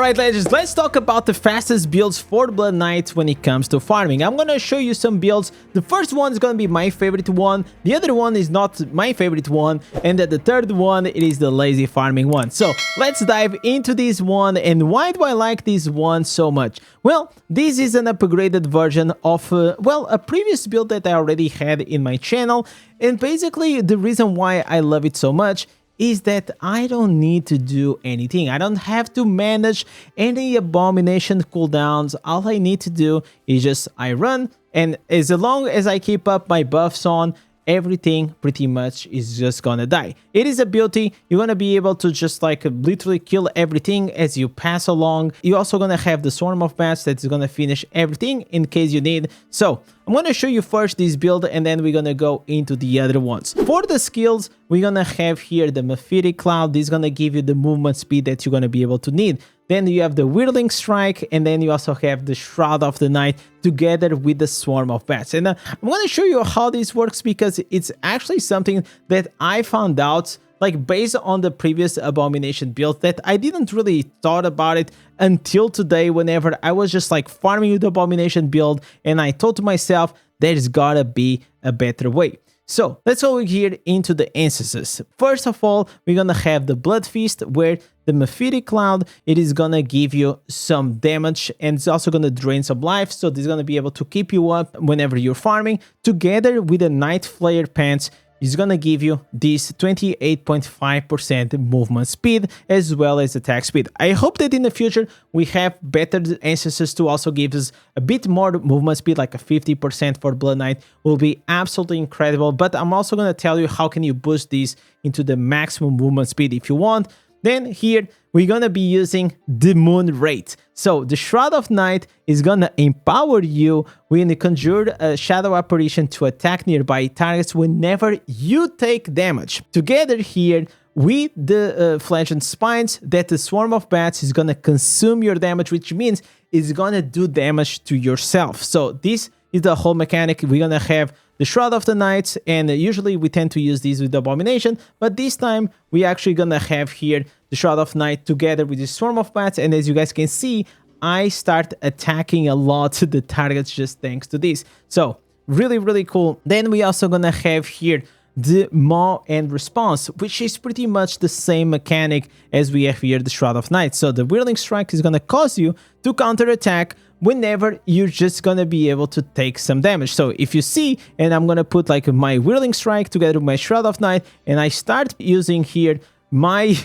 Alright legends, let's talk about the fastest builds for Blood Knight when it comes to farming. I'm gonna show you some builds. The first one is gonna be my favorite one, the other one is not my favorite one, and then the third one, it is the lazy farming one. So let's dive into this one. And why do I like this one so much? Well, this is an upgraded version of, a previous build that I already had in my channel, and basically the reason why I love it so much is that I don't need to do anything. I don't have to manage any Abomination cooldowns. All I need to do is just I run, and as long as I keep up my buffs on, everything pretty much is just gonna die. It is a beauty. You're gonna be able to just like literally kill everything as you pass along. You're also gonna have the swarm of bats that's gonna finish everything in case you need. So I'm gonna show you first this build, and then we're gonna go into the other ones. For the skills, we're gonna have here the Mov Spd Cloud. This is gonna give you the movement speed that you're gonna be able to need. Then you have the Whirling Strike, and then you also have the Shroud of the Night together with the Swarm of Bats. And I'm going to show you how this works, because it's actually something that I found out, like based on the previous Abomination build, that I didn't really thought about it until today, whenever I was just like farming with the Abomination build, and I thought to myself, there's gotta be a better way. So let's go here into the instances. First of all, we're gonna have the Blood Feast, where the Mov Spd Cloud, it is gonna give you some damage, and it's also gonna drain some life, so this is gonna be able to keep you up whenever you're farming. Together with the Night Flare Pants, is gonna give you this 28.5% movement speed as well as attack speed. I hope that in the future we have better instances to also give us a bit more movement speed, like a 50% for Blood Knight will be absolutely incredible. But I'm also gonna tell you how can you boost these into the maximum movement speed if you want. Then here we're gonna be using the Moon Rate. So the Shroud of Night is gonna empower you when you conjure a shadow apparition to attack nearby targets whenever you take damage. Together here with the Flattened Spines, that the Swarm of Bats is gonna consume your damage, which means it's gonna do damage to yourself. So this is the whole mechanic. We're gonna have the Shroud of the Night, and usually we tend to use these with the Abomination, but this time we actually gonna have here the Shroud of Night together with the Swarm of Bats, and as you guys can see, I start attacking a lot the targets just thanks to this. So really cool. Then we also gonna have here the Maw and Response, which is pretty much the same mechanic as we have here the Shroud of Night. So the Whirling Strike is gonna cause you to counterattack whenever you're just gonna be able to take some damage. So if you see, and I'm gonna put like my Whirling Strike together with my Shroud of Night, and I start using here my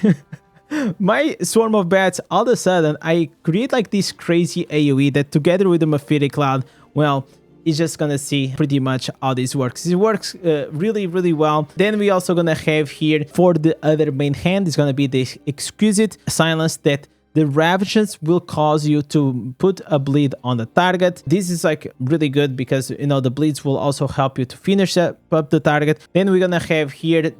my Swarm of Bats, all of a sudden I create like this crazy AoE that together with the Mov Spd Cloud, well, it's just gonna see pretty much how this works. It works really well. Then we also gonna have here for the other main hand is gonna be the Exquisite Silence, that the Ravages will cause you to put a bleed on the target. This is like really good because, you know, the bleeds will also help you to finish up the target. Then we're gonna have here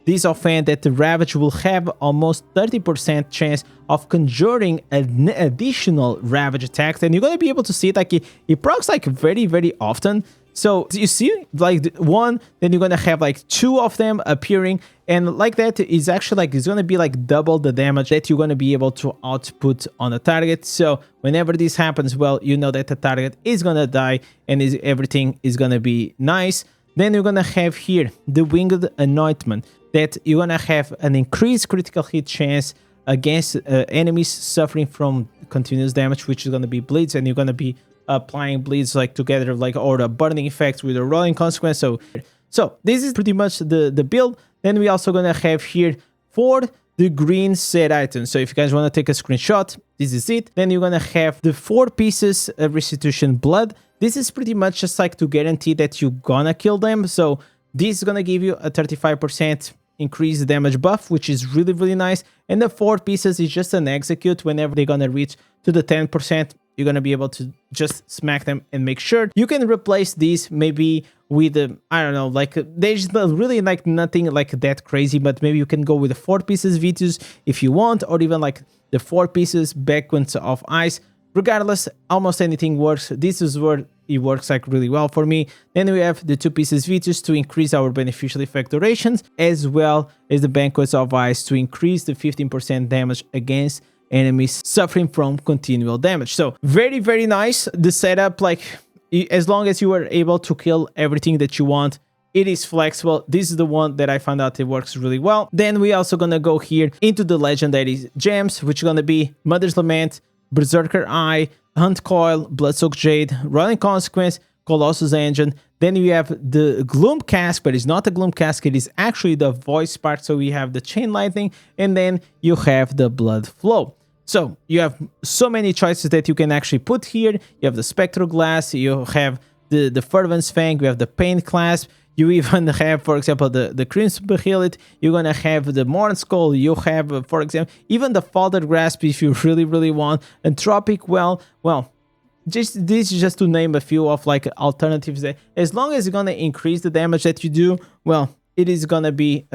this offhand that the Ravage will have almost 30% chance of conjuring an additional Ravage attack, and you're gonna be able to see it like it procs like very often. So you see like one, then you're gonna have like two of them appearing, and like that is actually like it's gonna be like double the damage that you're gonna be able to output on a target. So whenever this happens, well, you know that the target is gonna die, and everything is gonna be nice. Then you're gonna have here the Winged Anointment, that you're gonna have an increased critical hit chance against enemies suffering from continuous damage, which is gonna be bleeds, and you're gonna be applying bleeds like together, like, or the burning effects with a rolling consequence. So this is pretty much the build. Then we also gonna have here for the green set items. So if you guys want to take a screenshot, this is it. Then you're gonna have the 4 pieces of Restitution Blood. This is pretty much just like to guarantee that you're gonna kill them. So this is gonna give you a 35% increased damage buff, which is really nice. And the 4 pieces is just an execute. Whenever they're gonna reach to the 10%, you're gonna be able to just smack them and make sure you can replace these maybe with I don't know, like there's really like nothing like that crazy, but maybe you can go with the 4 pieces Vitus if you want, or even like the 4 pieces Beacons of Ice. Regardless, almost anything works. This is where it works like really well for me. Then we have the 2 pieces Vitus to increase our beneficial effect durations, as well as the Banquets of Ice to increase the 15% damage against enemies suffering from continual damage. So very, very nice. The setup, like as long as you are able to kill everything that you want, it is flexible. This is the one that I found out it works really well. Then we also gonna go here into the legendary gems, which are gonna be Mother's Lament, Berserker Eye, Hunt Coil, Bloodsoaked Jade, Rolling Consequence, Colossus Engine. Then we have the Gloom Cask, but it's not a Gloom Cask, it is actually the Void Spark. So we have the Chain Lightning, and then you have the Blood Flow. So you have so many choices that you can actually put here. You have the Spectral Glass, you have the Fervent's Fang, you have the Pain Clasp, you even have, for example, the Crimson Behelit, you're gonna have the Morn Skull, you have, for example, even the Faltered Grasp if you really, really want, Entropic Well, this is just to name a few of like alternatives that, as long as you're gonna increase the damage that you do, well, it is gonna be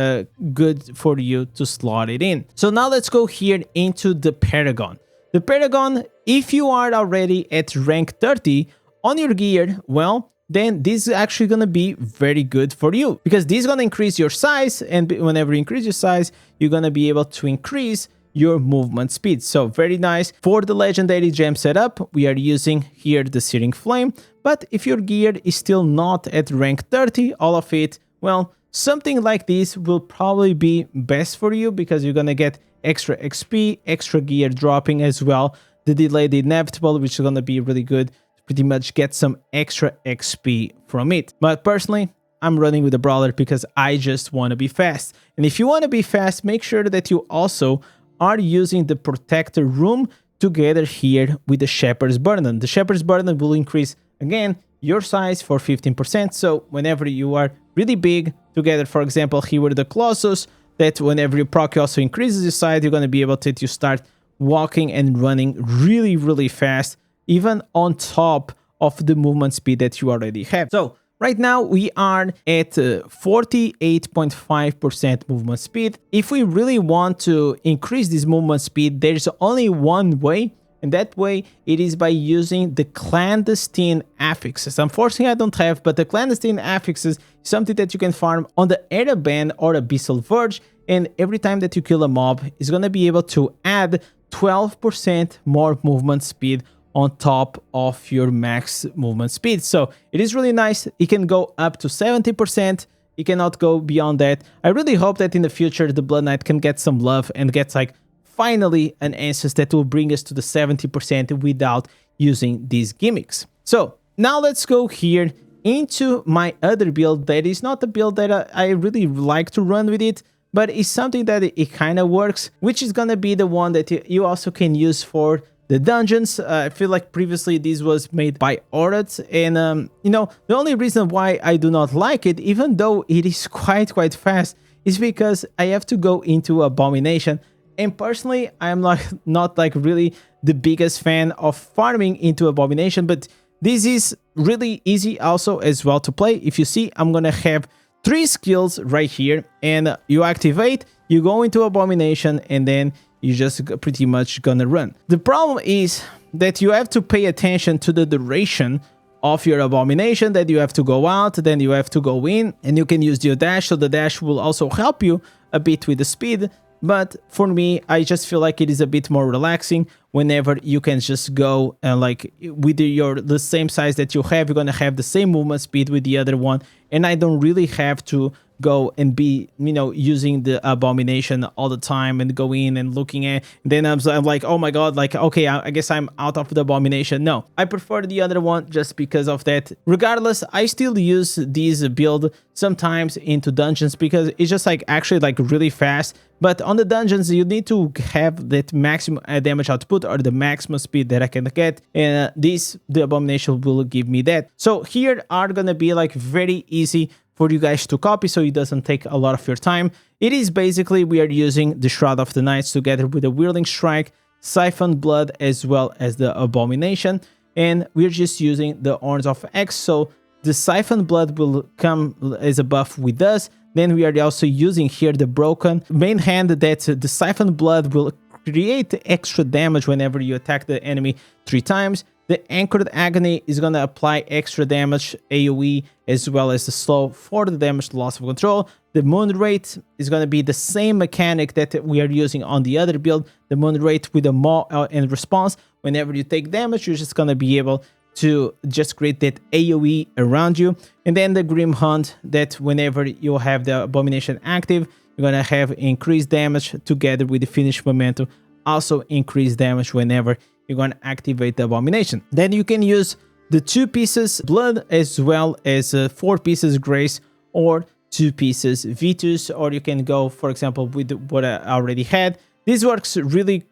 good for you to slot it in. So now let's go here into the Paragon. The Paragon, if you are already at rank 30 on your gear, well, then this is actually gonna be very good for you, because this is gonna increase your size, and whenever you increase your size, you're gonna be able to increase your movement speed. So very nice. For the legendary gem setup, we are using here the Searing Flame, but if your gear is still not at rank 30, all of it, well, something like this will probably be best for you, because you're gonna get extra XP, extra gear dropping as well, the Delayed Inevitable, which is gonna be really good to pretty much get some extra XP from it. But personally, I'm running with a Brawler because I just want to be fast. And if you want to be fast, make sure that you also are using the Protector Room together here with the Shepherd's Burden. The Shepherd's Burden will increase, again, your size for 15%. So whenever you are really big together, for example, here with the Colossus, that whenever you proc, you also increases your size, you're going to be able to start walking and running really, really fast, even on top of the movement speed that you already have. So right now we are at 48.5% movement speed. If we really want to increase this movement speed, there's only one way, and that way it is by using the clandestine affixes. Unfortunately, I don't have, but the clandestine affixes is something that you can farm on the Era Band or Abyssal Verge, and every time that you kill a mob, it's going to be able to add 12% more movement speed on top of your max movement speed. So it is really nice. It can go up to 70%. It cannot go beyond that. I really hope that in the future the Blood Knight can get some love and gets like finally an Ancient that will bring us to the 70% without using these gimmicks. So now let's go here into my other build that is not the build that I really like to run with it, but it's something that it kind of works, which is gonna be the one that you also can use for the dungeons. I feel like previously this was made by Orut, and you know, the only reason why I do not like it, even though it is quite fast, is because I have to go into Abomination. And personally, I'm not like really the biggest fan of farming into Abomination, but this is really easy also as well to play. If you see, I'm gonna have 3 skills right here, and you activate, you go into Abomination, and then you just pretty much gonna run. The problem is that you have to pay attention to the duration of your Abomination, that you have to go out, then you have to go in, and you can use your dash, so the dash will also help you a bit with the speed. But for me, I just feel like it is a bit more relaxing whenever you can just go and like with the same size that you have, you're gonna have the same movement speed with the other one, and I don't really have to go and be, you know, using the Abomination all the time and go in and looking at, then I'm like, oh my god, like, okay, I guess I'm out of the Abomination. No, I prefer the other one just because of that. Regardless, I still use this build sometimes into dungeons because it's just like actually like really fast. But on the dungeons, you need to have that maximum damage output or the maximum speed that I can get, and the Abomination will give me that. So here are gonna be like very easy for you guys to copy, so it doesn't take a lot of your time. It is basically, we are using the Shroud of the Knights together with the Whirling Strike, Siphon Blood, as well as the Abomination, and we're just using the Horns of X, so the Siphon Blood will come as a buff with us. Then we are also using here the Broken Main Hand, that the Siphon Blood will create extra damage whenever you attack the enemy 3 times. The Anchored Agony is going to apply extra damage, AoE, as well as the slow for the damage loss of control. The Moon Rate is going to be the same mechanic that we are using on the other build. The Moon Rate with the Maw and response. Whenever you take damage, you're just going to be able to just create that AoE around you. And then the Grim Hunt, that whenever you have the Abomination active, you're going to have increased damage together with the Finish Momentum. Also increased damage whenever you're going to activate the Abomination. Then you can use the 2 pieces Blood as well as 4 pieces Grace or 2 pieces Vitus, or you can go, for example, with what I already had. This works really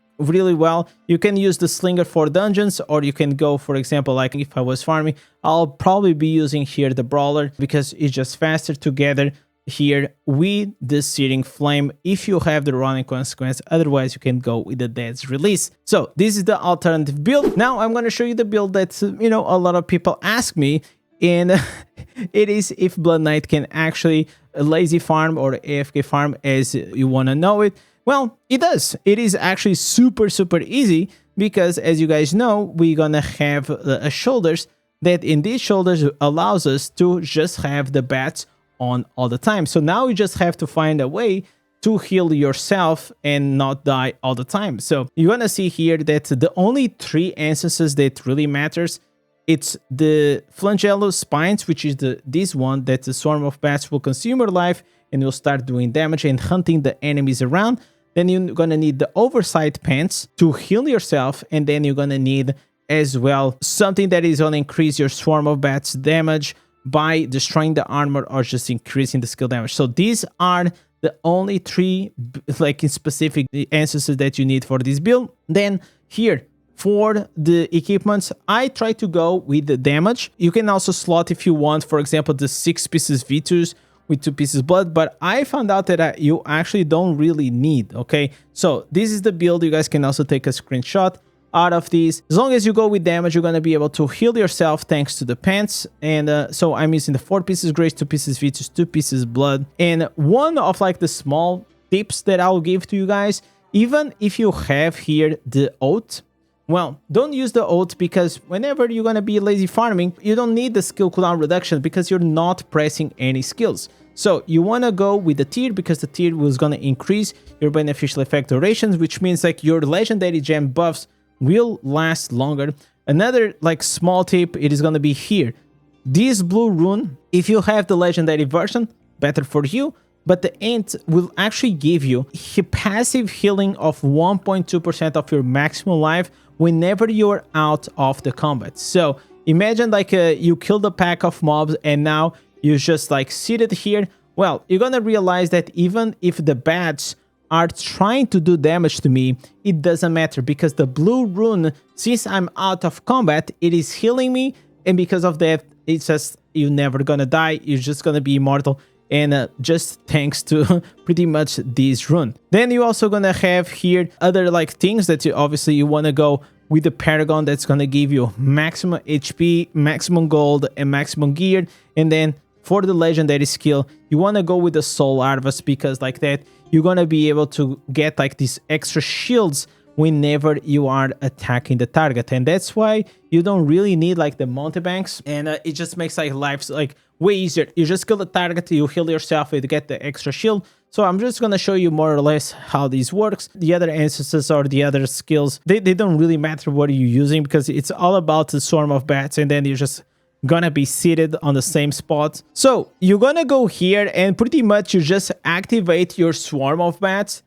well. You can use the Slinger for dungeons, or you can go, for example, like if I was farming, I'll probably be using here the Brawler because it's just faster together here with the Searing Flame if you have the running consequence. Otherwise, you can go with the Dead's Release. So this is the alternative build. Now I'm going to show you the build that, you know, a lot of people ask me, and it is if Blood Knight can actually lazy farm or AFK farm as you want to know it. Well, it does. It is actually super easy because, as you guys know, we're going to have a shoulders that in these shoulders allows us to just have the bats on all the time. So now you just have to find a way to heal yourself and not die all the time. So you're gonna see here that the only 3 instances that really matters, it's the Flagellus Spines, which is this one that the Swarm of Bats will consume your life and will start doing damage and hunting the enemies around. Then you're gonna need the Oversight Pants to heal yourself, and then you're gonna need as well something that is gonna increase your Swarm of Bats damage by destroying the armor or just increasing the skill damage. So these are the only 3 like specific instances that you need for this build. Then here for the equipments, I try to go with the damage. You can also slot if you want, for example, the 6 pieces Vitus with 2 pieces Blood, but I found out that you actually don't really need. Okay, so this is the build. You guys can also take a screenshot out of these. As long as you go with damage, you're going to be able to heal yourself thanks to the pants. And so I'm using the 4 pieces Grace, 2 pieces Vitus, 2 pieces Blood. And one of like the small tips that I'll give to you guys, even if you have here the Oath, well, don't use the Oath because whenever you're going to be lazy farming, you don't need the skill cooldown reduction because you're not pressing any skills. So you want to go with the tier because the tier was going to increase your beneficial effect durations, which means like your legendary gem buffs will last longer. Another like small tip, it is going to be here. This blue rune, if you have the legendary version, better for you, but the Int will actually give you a passive healing of 1.2% of your maximum life whenever you're out of the combat. So imagine like you killed a pack of mobs and now you just like seated here. Well, you're going to realize that even if the bats are trying to do damage to me, it doesn't matter because the blue rune, since I'm out of combat, it is healing me, and because of that, it's just you're never gonna die. You're just gonna be immortal, and just thanks to pretty much this rune. Then you're also gonna have here other like things that you obviously you want to go with the Paragon. That's gonna give you maximum HP, maximum gold, and maximum gear. And then for the legendary skill, you want to go with the Soul Harvest because like that you're gonna be able to get like these extra shields whenever you are attacking the target, and that's why you don't really need like the mountebanks, and it just makes like life like way easier. You just kill the target, you heal yourself, you get the extra shield. So I'm just gonna show you more or less how this works. The other instances or the other skills, they don't really matter what you're using because it's all about the Swarm of Bats, and then you're just gonna be seated on the same spot. So you're gonna go here and pretty much you just activate your Swarm of Bats,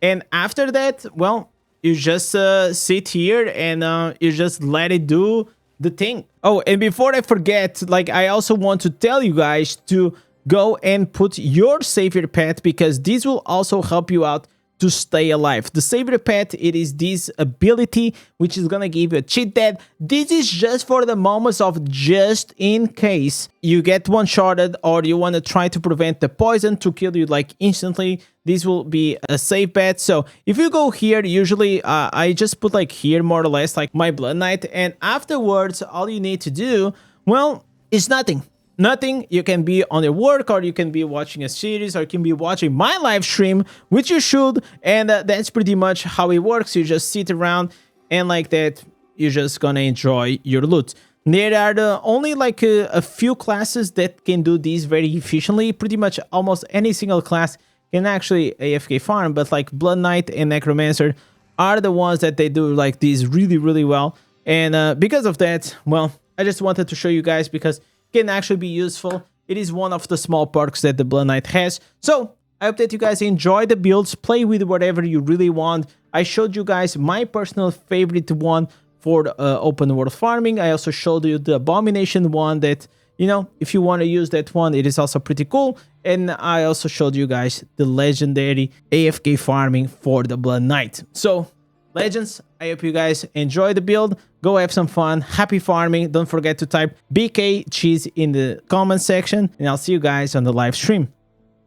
and after that, well, you just sit here and you just let it do the thing. Oh, and before I forget, like I also want to tell you guys to go and put your savior pet because this will also help you out to stay alive. The savior pet, it is this ability which is gonna give you a cheat death. This is just for the moments of just in case you get one-shotted or you want to try to prevent the poison to kill you like instantly. This will be a safe bet. So if you go here, usually I just put like here more or less like my Blood Knight, and afterwards all you need to do, well, is nothing. Nothing. You can be on your work, or you can be watching a series, or you can be watching my live stream, which you should, and that's pretty much how it works. You just sit around and like that you're just gonna enjoy your loot. There are only like a few classes that can do this very efficiently. Pretty much almost any single class can actually AFK farm, but like Blood Knight and Necromancer are the ones that they do like these really well. And because of that, well, I just wanted to show you guys because it can actually be useful. It is one of the small perks that the Blood Knight has. So I hope that you guys enjoy the builds, play with whatever you really want. I showed you guys my personal favorite one for open world farming. I also showed you the Abomination one that, you know, if you want to use that one, it is also pretty cool. And I also showed you guys the legendary AFK farming for the Blood Knight. So, legends, I hope you guys enjoy the build. Go have some fun. Happy farming. Don't forget to type BK Cheese in the comment section. And I'll see you guys on the live stream.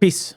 Peace.